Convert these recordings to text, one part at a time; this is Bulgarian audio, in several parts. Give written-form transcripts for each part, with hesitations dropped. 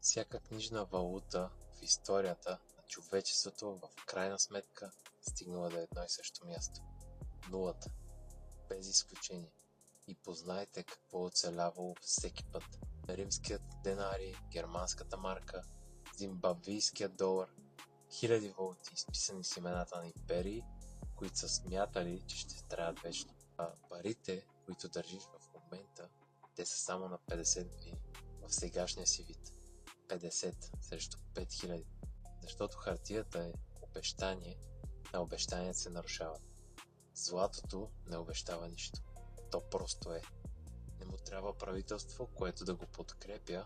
Всяка книжна валута в историята на човечеството в крайна сметка стигнала до едно и също място. Нулата. Без изключение. И познайте какво оцелявало всеки път. Римският денарий, германската марка, зимбабвийският долар, хиляди валути, изписани с имената на империи, които са смятали, че ще траят вечно. А парите, които държиш в момента, те са само на 50 години в сегашния си вид. 50 срещу 5000. Защото хартията е обещание, а обещанията се нарушават. Златото не обещава нищо. То просто е. Не му трябва правителство, което да го подкрепя.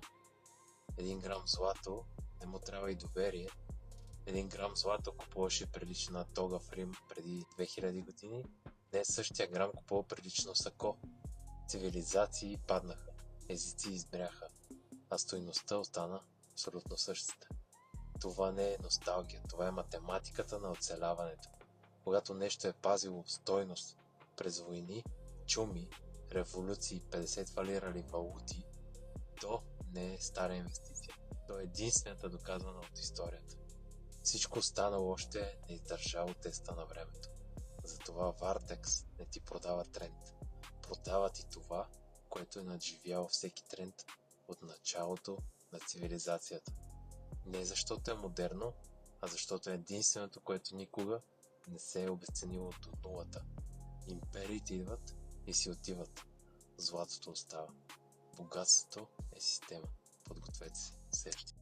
1 грам злато не му трябва и доверие. 1 грам злато купуваше прилично на тога в Рим преди 2000 години. Днес същия грам купува прилично сако. Цивилизации паднаха, езици избряха, а стойността остана абсолютно същата. Това не е носталгия, това е математиката на оцеляването. Когато нещо е пазило стойност през войни, чуми, революции, 50 фалирали валути, то не е стара инвестиция. То е единствената доказана от историята. Всичко останало още не издържало теста на времето. Затова Вартекс не ти продава тренд. Продава ти това, което е надживяло всеки тренд от началото на цивилизацията. Не защото е модерно, а защото е единственото, което никога не се е обесценило до нулата. Империите идват и си отиват. Златото остава. Богатството е система. Подгответе се. Срещи.